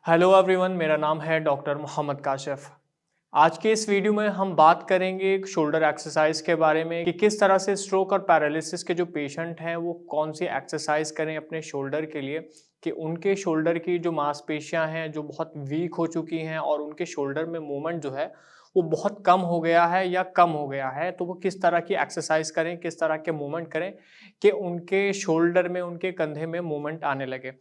Hello everyone, मेरा नाम है डॉक्टर मोहम्मद काशिफ। आज के इस वीडियो में हम बात करेंगे एक शोल्डर एक्सरसाइज के बारे में कि किस तरह से स्ट्रोक और पैरालिसिस के जो पेशेंट हैं वो कौन सी एक्सरसाइज करें अपने शोल्डर के लिए कि उनके शोल्डर की जो मांसपेशियां हैं जो बहुत वीक हो चुकी हैं और उनके शोल्डर में मूवमेंट जो है वो बहुत कम हो गया है या कम हो गया है, तो वो किस तरह की एक्सरसाइज करें, किस तरह के मूवमेंट करें कि उनके शोल्डर में, उनके कंधे में मूवमेंट आने लगे।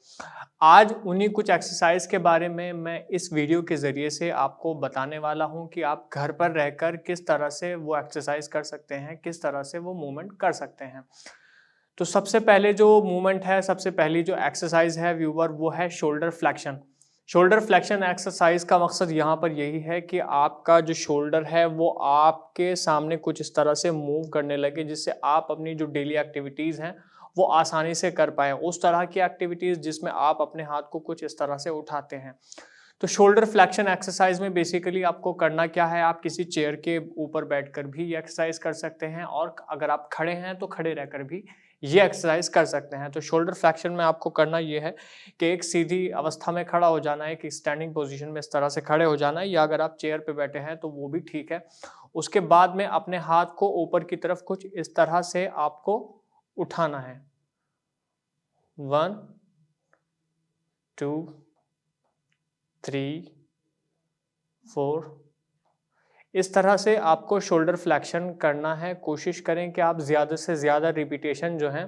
आज उन्हीं कुछ एक्सरसाइज के बारे में मैं इस वीडियो के ज़रिए से आपको बताने वाला हूँ कि आप घर पर रहकर किस तरह से वो एक्सरसाइज कर सकते हैं, किस तरह से वो मूवमेंट कर सकते हैं। तो सबसे पहले जो मूवमेंट है, सबसे पहली जो एक्सरसाइज है व्यूअर, वो है shoulder flexion. Shoulder flexion exercise का मकसद यहाँ पर यही है कि आपका जो शोल्डर है वो आपके सामने कुछ इस तरह से मूव करने लगे जिससे आप अपनी जो डेली एक्टिविटीज़ हैं वो आसानी से कर पाएँ। उस तरह की एक्टिविटीज़ जिसमें आप अपने हाथ को कुछ इस तरह से उठाते हैं। तो शोल्डर फ्लेक्शन एक्सरसाइज में बेसिकली आपको करना क्या है, आप किसी चेयर के ऊपर बैठकर भी ये एक्सरसाइज कर सकते हैं और अगर आप खड़े हैं तो खड़े रहकर भी ये एक्सरसाइज कर सकते हैं। तो शोल्डर फ्लेक्शन में आपको करना ये है कि एक सीधी अवस्था में खड़ा हो जाना है, कि स्टैंडिंग पोजीशन में इस तरह से खड़े हो जाना है, या अगर आप चेयर पे बैठे हैं तो वो भी ठीक है। उसके बाद में अपने हाथ को ऊपर की तरफ कुछ इस तरह से आपको उठाना है। 1, 2, 3, 4। इस तरह से आपको शोल्डर फ्लेक्शन करना है। कोशिश करें कि आप ज़्यादा से ज़्यादा रिपीटेशन जो हैं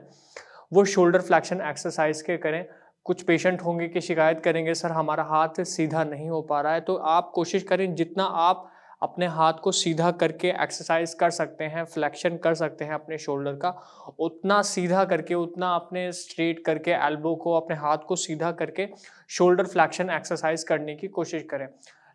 वो शोल्डर फ्लेक्शन एक्सरसाइज के करें। कुछ पेशेंट होंगे कि शिकायत करेंगे, सर हमारा हाथ सीधा नहीं हो पा रहा है, तो आप कोशिश करें जितना आप अपने हाथ को सीधा करके एक्सरसाइज कर सकते हैं, फ्लेक्शन कर सकते हैं अपने शोल्डर का, उतना सीधा करके, उतना अपने स्ट्रेट करके एल्बो को, अपने हाथ को सीधा करके शोल्डर फ्लेक्शन एक्सरसाइज करने की कोशिश करें।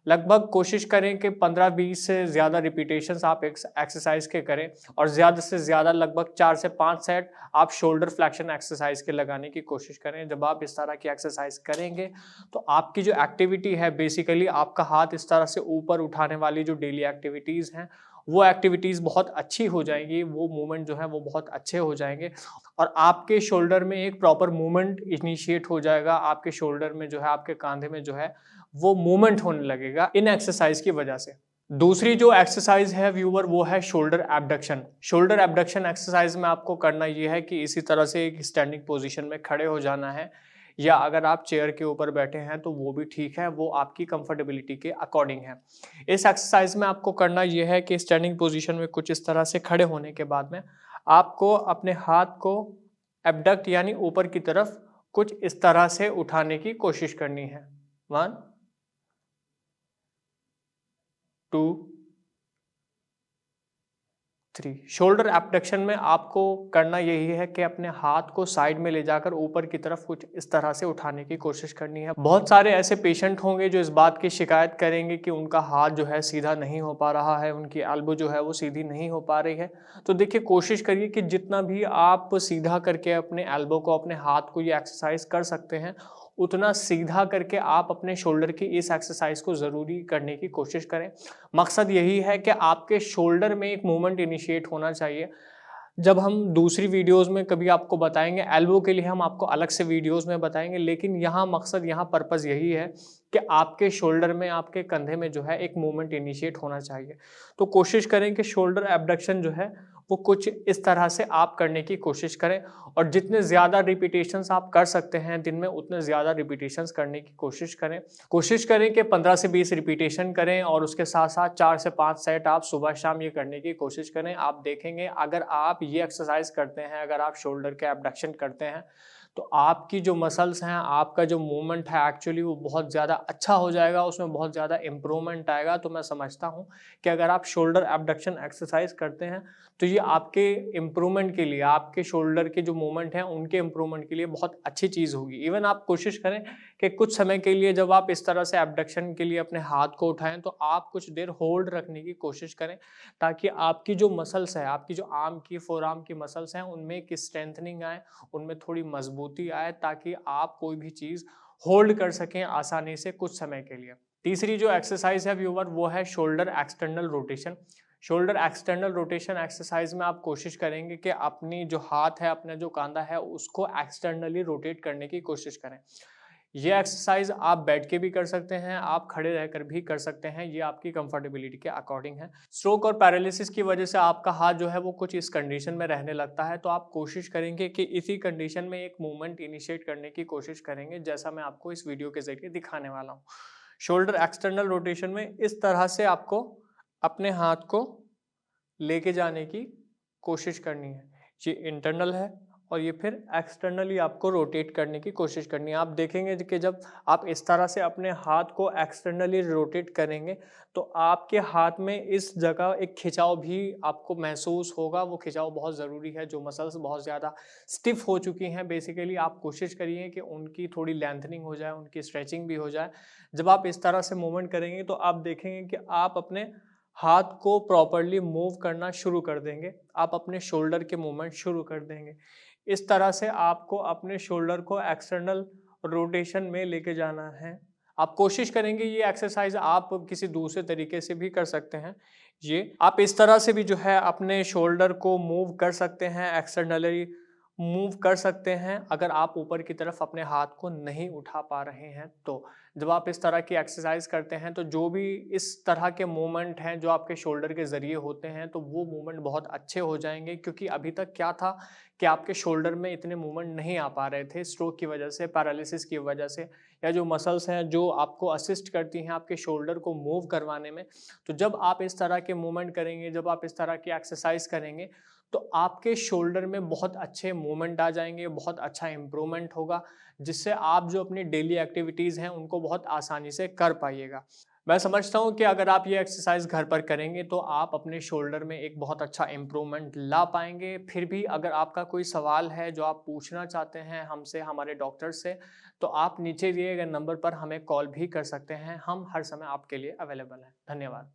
लगभग कोशिश करें कि 15-20 से ज़्यादा रिपीटेशंस आप एक्सरसाइज के करें और ज़्यादा से ज़्यादा लगभग 4 से 5 सेट आप शोल्डर फ्लेक्शन एक्सरसाइज के लगाने की कोशिश करें। जब आप इस तरह की एक्सरसाइज करेंगे तो आपकी जो एक्टिविटी है, बेसिकली आपका हाथ इस तरह से ऊपर उठाने वाली जो डेली एक्टिविटीज़ हैं वो एक्टिविटीज़ बहुत अच्छी हो जाएंगी, वो मूवमेंट जो है वो बहुत अच्छे हो जाएंगे और आपके शोल्डर में एक प्रॉपर मूवमेंट इनिशिएट हो जाएगा। आपके शोल्डर में जो है, आपके कंधे में जो है वो मूवमेंट होने लगेगा इन एक्सरसाइज की वजह से। दूसरी जो एक्सरसाइज है व्यूअर, वो है shoulder abduction. Shoulder abduction exercise में आपको करना ये है कि इसी तरह से एक स्टैंडिंग पोजीशन में खड़े हो जाना है, या अगर आप चेयर के ऊपर बैठे हैं तो वो भी ठीक है, वो आपकी कंफर्टेबिलिटी के अकॉर्डिंग है। इस एक्सरसाइज में आपको करना ये है कि स्टैंडिंग पोजीशन में कुछ इस तरह से खड़े होने के बाद में आपको अपने हाथ को एब्डक्ट यानी ऊपर की तरफ कुछ इस तरह से उठाने की कोशिश करनी है। 1, 2, 3। शोल्डर एब्डक्शन में आपको करना यही है कि अपने हाथ को साइड में ले जाकर ऊपर की तरफ कुछ इस तरह से उठाने की कोशिश करनी है। बहुत सारे ऐसे पेशेंट होंगे जो इस बात की शिकायत करेंगे कि उनका हाथ जो है सीधा नहीं हो पा रहा है, उनकी एल्बो जो है वो सीधी नहीं हो पा रही है। तो देखिए, कोशिश करिए कि जितना भी आप सीधा करके अपने एल्बो को, अपने हाथ को ये एक्सरसाइज कर सकते हैं, उतना सीधा करके आप अपने शोल्डर की इस एक्सरसाइज को ज़रूरी करने की कोशिश करें। मकसद यही है कि आपके शोल्डर में एक मूवमेंट इनिशिएट होना चाहिए। जब हम दूसरी वीडियोज़ में कभी आपको बताएँगे, एल्बो के लिए हम आपको अलग से वीडियोज़ में बताएँगे, लेकिन यहाँ मकसद, यहाँ पर्पज़ यही है कि आपके शोल्डर में, आपके कंधे में जो है एक मूवमेंट इनिशिएट होना चाहिए। तो कोशिश करें कि शोल्डर एब्डक्शन जो है वो कुछ इस तरह से आप करने की कोशिश करें और जितने ज़्यादा रिपीटेशंस आप कर सकते हैं दिन में, उतने ज़्यादा रिपीटेशंस करने की कोशिश करें। कोशिश करें कि 15 से 20 रिपीटेशन करें और उसके साथ-साथ 4 से 5 सेट आप सुबह-शाम ये करने की कोशिश करें। आप देखेंगे, अगर आप ये एक्सरसाइज करते हैं, अगर आप शोल्डर के एब्डक्शन करते हैं, तो आपकी जो मसल्स हैं, आपका जो मूवमेंट है एक्चुअली वो बहुत ज़्यादा अच्छा हो जाएगा, उसमें बहुत ज़्यादा इम्प्रूवमेंट आएगा। तो मैं समझता हूँ कि अगर आप शोल्डर एब्डक्शन एक्सरसाइज करते हैं तो ये आपके इम्प्रूवमेंट के लिए, आपके शोल्डर के जो मूवमेंट हैं उनके इम्प्रूवमेंट के लिए बहुत अच्छी चीज़ होगी। इवन आप कोशिश करें कि कुछ समय के लिए जब आप इस तरह से एब्डक्शन के लिए अपने हाथ को उठाएँ तो आप कुछ देर होल्ड रखने की कोशिश करें, ताकि आपकी जो मसल्स है, आपकी जो आर्म की, फोरआर्म की मसल्स हैं, उनमें एक स्ट्रेंथनिंग आए, उनमें थोड़ी मजबूती आए, ताकि आप कोई भी चीज़ होल्ड कर सकें आसानी से कुछ समय के लिए। तीसरी जो एक्सरसाइज है व्यूअर, वो है shoulder external rotation. Shoulder external rotation exercise में आप कोशिश करेंगे कि अपनी जो हाथ है, अपना जो कंधा है, उसको एक्सटर्नली रोटेट करने की कोशिश करें। ये एक्सरसाइज आप बैठ के भी कर सकते हैं, आप खड़े रहकर भी कर सकते हैं, ये आपकी कंफर्टेबिलिटी के अकॉर्डिंग है। स्ट्रोक और पैरालिसिस की वजह से आपका हाथ जो है वो कुछ इस कंडीशन में रहने लगता है, तो आप कोशिश करेंगे कि इसी कंडीशन में एक मूवमेंट इनिशिएट करने की कोशिश करेंगे, जैसा मैं आपको इस वीडियो के ज़रिए दिखाने वाला हूँ। शोल्डर एक्सटर्नल रोटेशन में इस तरह से आपको अपने हाथ को लेके जाने की कोशिश करनी है। ये इंटरनल है और ये फिर एक्सटर्नली आपको रोटेट करने की कोशिश करनी है। आप देखेंगे कि जब आप इस तरह से अपने हाथ को एक्सटर्नली रोटेट करेंगे, तो आपके हाथ में इस जगह एक खिंचाव भी आपको महसूस होगा। वो खिंचाव बहुत ज़रूरी है, जो मसल्स बहुत ज़्यादा स्टिफ हो चुकी हैं बेसिकली, आप कोशिश करिए कि उनकी थोड़ी लेंथनिंग हो जाए, उनकी स्ट्रेचिंग भी हो जाए। जब आप इस तरह से मूवमेंट करेंगे, तो आप देखेंगे कि आप अपने हाथ को प्रॉपर्ली मूव करना शुरू कर देंगे, आप अपने शोल्डर के मूवमेंट शुरू कर देंगे। इस तरह से आपको अपने शोल्डर को एक्सटर्नल रोटेशन में लेके जाना है। आप कोशिश करेंगे, ये एक्सरसाइज़ आप किसी दूसरे तरीके से भी कर सकते हैं। ये आप इस तरह से भी जो है अपने शोल्डर को मूव कर सकते हैं, एक्सटर्नली मूव कर सकते हैं, अगर आप ऊपर की तरफ अपने हाथ को नहीं उठा पा रहे हैं तो। जब आप इस तरह की एक्सरसाइज करते हैं, तो जो भी इस तरह के मूवमेंट हैं जो आपके शोल्डर के ज़रिए होते हैं, तो वो मूवमेंट बहुत अच्छे हो जाएँगे, क्योंकि अभी तक क्या था कि आपके शोल्डर में इतने मूवमेंट नहीं आ पा रहे थे स्ट्रोक की वजह से, पैरालिसिस की वजह से, या जो मसल्स हैं जो आपको असिस्ट करती हैं आपके शोल्डर को मूव करवाने में। तो जब आप इस तरह के मूवमेंट करेंगे, जब आप इस तरह की एक्सरसाइज करेंगे, तो आपके शोल्डर में बहुत अच्छे मूवमेंट आ जाएँगे, बहुत अच्छा इम्प्रूवमेंट होगा, जिससे आप जो अपनी डेली एक्टिविटीज़ हैं उनको बहुत आसानी से कर पाइएगा। मैं समझता हूँ कि अगर आप ये एक्सरसाइज़ घर पर करेंगे, तो आप अपने शोल्डर में एक बहुत अच्छा इम्प्रूवमेंट ला पाएँगे। फिर भी अगर आपका कोई सवाल है जो आप पूछना चाहते हैं हमसे, हमारे डॉक्टर से, तो आप नीचे दिए गए नंबर पर हमें कॉल भी कर सकते हैं। हम हर समय आपके लिए अवेलेबल हैं। धन्यवाद।